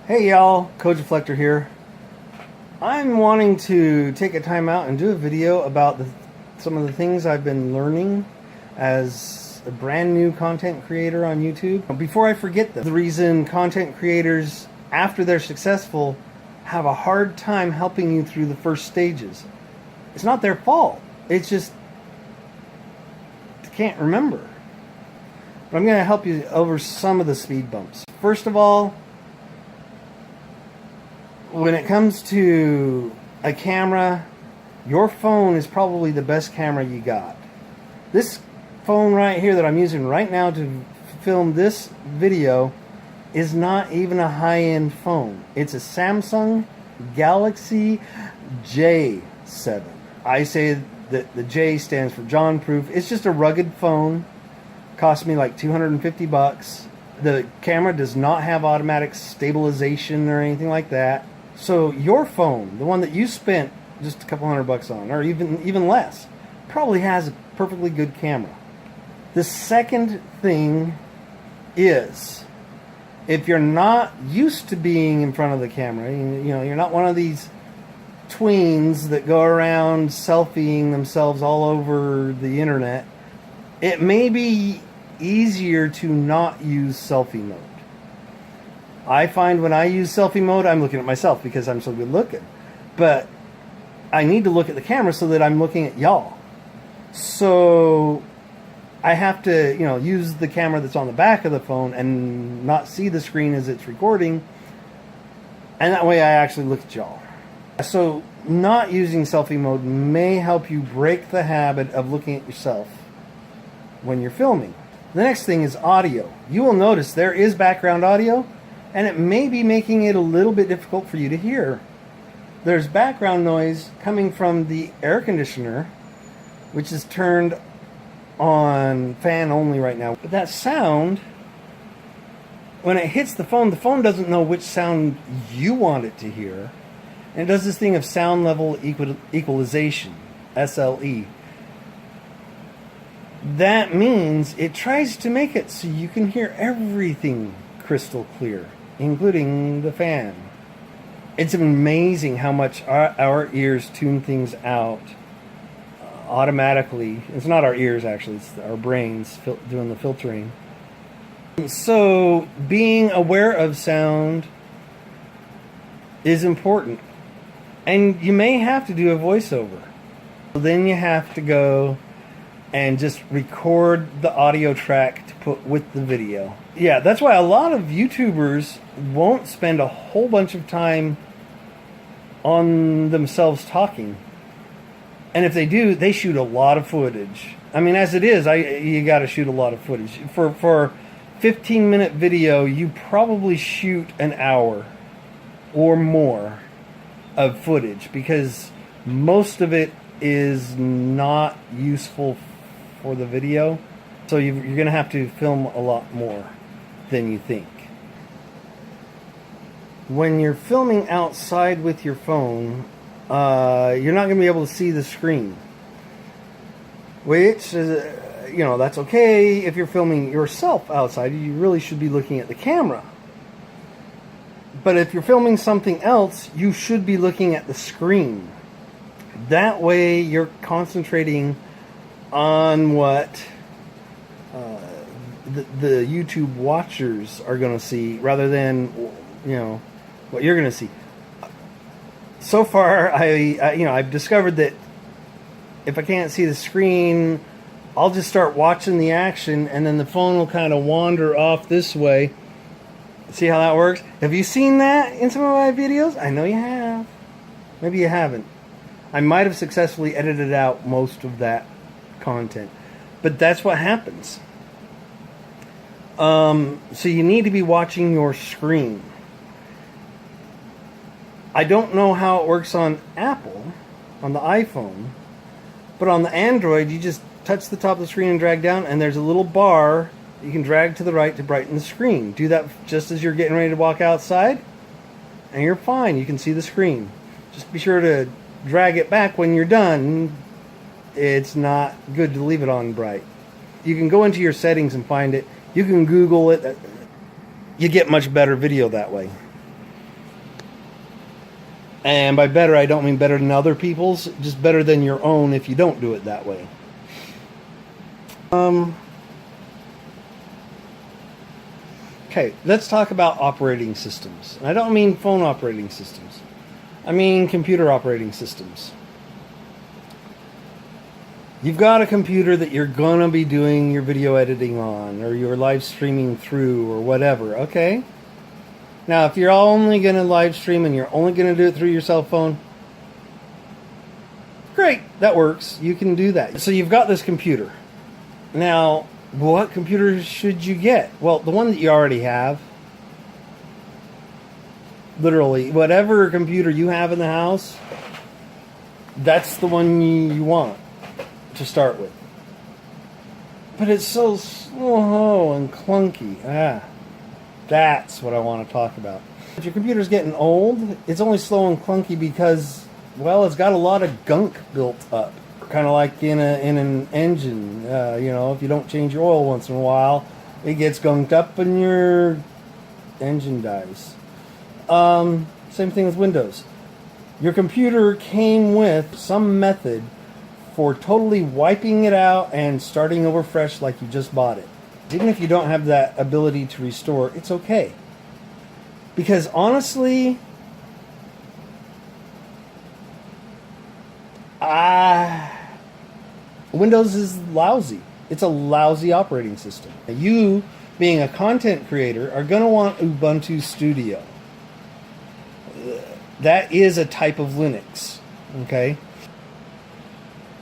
Hey y'all, Cogiflector here. I'm wanting to take a time out and do a video about some of the things I've been learning as a brand new content creator on YouTube. Before I forget them, the reason content creators, after they're successful, have a hard time helping you through the first stages. It's not their fault. It's just they can't remember. But I'm going to help you over some of the speed bumps. First of all, when it comes to a camera, your phone is probably the best camera you got. This phone right here that I'm using right now to film this video is not even a high-end phone. It's a Samsung Galaxy J7. I say that the J stands for John Proof. It's just a rugged phone. Cost me like $250. The camera does not have automatic stabilization or anything like that. So your phone, the one that you spent just a couple $100 on, or even less, probably has a perfectly good camera. The second thing is, if you're not used to being in front of the camera, you're not one of these tweens that go around selfieing themselves all over the internet, it may be easier to not use selfie mode. I find when I use selfie mode, I'm looking at myself because I'm so good looking. But I need to look at the camera so that I'm looking at y'all. So I have to, use the camera that's on the back of the phone and not see the screen as it's recording. And that way I actually look at y'all. So not using selfie mode may help you break the habit of looking at yourself when you're filming. The next thing is audio. You will notice there is background audio, and it may be making it a little bit difficult for you to hear. There's background noise coming from the air conditioner, which is turned on fan only right now. But that sound, when it hits the phone doesn't know which sound you want it to hear. And it does this thing of sound level equalization, SLE. That means it tries to make it so you can hear everything crystal clear, including the fan. It's amazing how much our ears tune things out automatically. It's not our ears, actually. It's our brains doing the filtering. So being aware of sound is important. And you may have to do a voiceover. Then you have to go and just record the audio track to put with the video. Yeah, that's why a lot of YouTubers won't spend a whole bunch of time on themselves talking. And if they do, they shoot a lot of footage. I mean, as it is, you got to shoot a lot of footage. For 15-minute video, you probably shoot an hour or more of footage, because most of it is not useful for the video. So you're going to have to film a lot more than you think. When you're filming outside with your phone, you're not going to be able to see the screen. Which is, that's okay if you're filming yourself outside. You really should be looking at the camera. But if you're filming something else, you should be looking at the screen. That way you're concentrating on what the YouTube watchers are going to see, rather than what you're going to see. So far, I've discovered that if I can't see the screen, I'll just start watching the action, and then the phone will kind of wander off this way. See how that works? Have you seen that in some of my videos? I know you have. Maybe you haven't. I might have successfully edited out most of that content, but that's what happens. So you need to be watching your screen. I don't know how it works on Apple, on the iPhone, but on the Android, you just touch the top of the screen and drag down, and there's a little bar you can drag to the right to brighten the screen. Do that just as you're getting ready to walk outside, and you're fine. You can see the screen. Just be sure to drag it back when you're done. It's not good to leave it on bright. You can go into your settings and find it. You can Google it. You get much better video that way. And by better, I don't mean better than other people's, just better than your own if you don't do it that way. Okay, let's talk about operating systems. And I don't mean phone operating systems. I mean computer operating systems. You've got a computer that you're going to be doing your video editing on, or you're live streaming through, or whatever, okay? Now, if you're only going to live stream and you're only going to do it through your cell phone, great, that works. You can do that. So you've got this computer. Now, what computer should you get? Well, the one that you already have. Literally, whatever computer you have in the house, that's the one you want to start with. But it's so slow and clunky. That's what I want to talk about. If your computer's getting old, it's only slow and clunky because, well, it's got a lot of gunk built up. Kind of like in an engine. If you don't change your oil once in a while, it gets gunked up and your engine dies. Same thing with Windows. Your computer came with some method for totally wiping it out and starting over fresh like you just bought it. Even if you don't have that ability to restore, it's okay. Because honestly, Windows is lousy. It's a lousy operating system. You, being a content creator, are going to want Ubuntu Studio. That is a type of Linux, okay?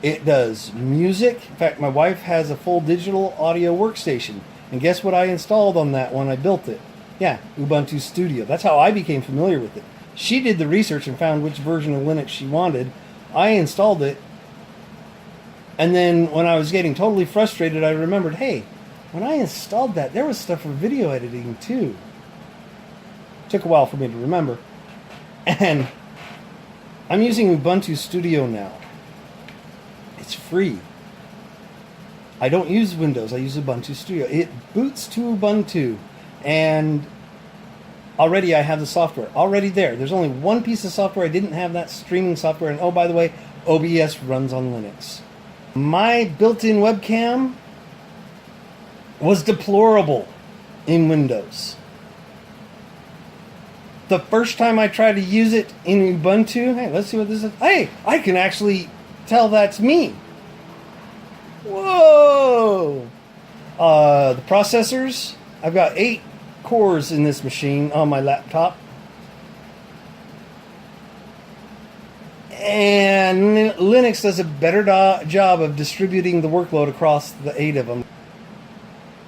It does music. In fact, my wife has a full digital audio workstation. And guess what I installed on that when I built it? Yeah, Ubuntu Studio. That's how I became familiar with it. She did the research and found which version of Linux she wanted. I installed it. And then when I was getting totally frustrated, I remembered, hey, when I installed that, there was stuff for video editing too. Took a while for me to remember. And I'm using Ubuntu Studio now. It's free. I don't use Windows. I use Ubuntu Studio. It boots to Ubuntu. And already I have the software. Already there. There's only one piece of software I didn't have, that streaming software. And oh, by the way, OBS runs on Linux. My built-in webcam was deplorable in Windows. The first time I tried to use it in Ubuntu, hey, let's see what this is. Hey, I can actually tell that's me. Whoa! The processors, I've got 8 cores in this machine on my laptop. And Linux does a better job of distributing the workload across the 8 of them.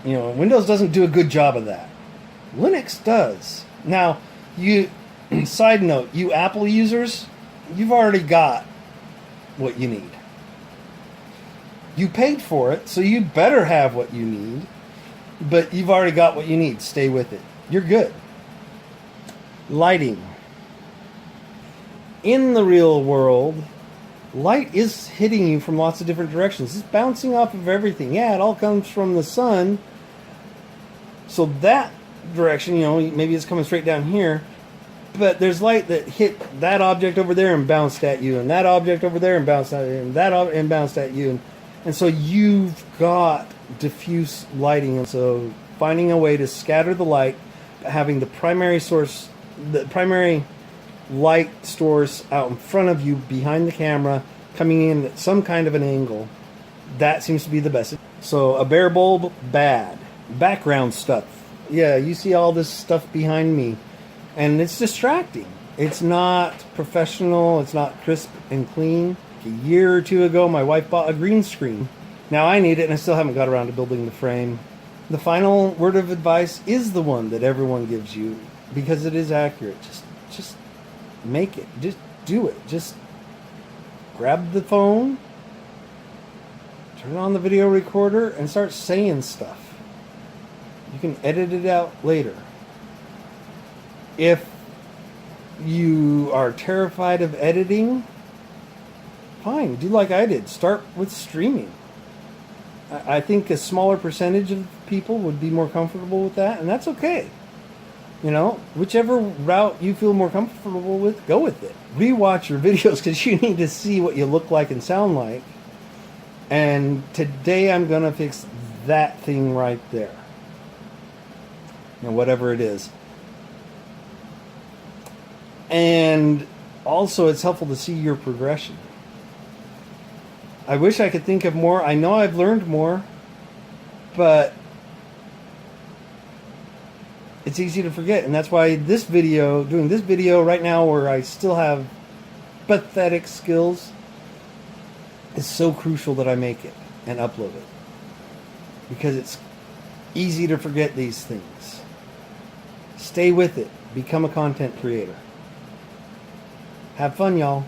Windows doesn't do a good job of that. Linux does. Now, side note, you Apple users, you've already got what you need. You paid for it, so you better have what you need. But you've already got what you need. Stay with it. You're good. Lighting. In the real world, light is hitting you from lots of different directions. It's bouncing off of everything. Yeah, it all comes from the sun. So that direction, maybe it's coming straight down here. But there's light that hit that object over there and bounced at you, and that object over there and bounced at you, and bounced at you. And so you've got diffuse lighting. And so finding a way to scatter the light, having the primary light source out in front of you behind the camera, coming in at some kind of an angle, that seems to be the best. So a bare bulb, bad. Background stuff. Yeah, you see all this stuff behind me, and it's distracting. It's not professional. It's not crisp and clean. A year or two ago, my wife bought a green screen. Now I need it, and I still haven't got around to building the frame. The final word of advice is the one that everyone gives you, because it is accurate. Just make it. Just do it. Just grab the phone, turn on the video recorder, and start saying stuff. You can edit it out later. If you are terrified of editing, fine, do like I did. Start with streaming. I think a smaller percentage of people would be more comfortable with that, and that's okay. You know, whichever route you feel more comfortable with, go with it. Rewatch your videos because you need to see what you look like and sound like. And today I'm going to fix that thing right there. And whatever it is. And also it's helpful to see your progression. I wish I could think of more. I know I've learned more, but it's easy to forget. And that's why doing this video right now where I still have pathetic skills, is so crucial that I make it and upload it. Because it's easy to forget these things. Stay with it. Become a content creator. Have fun, y'all.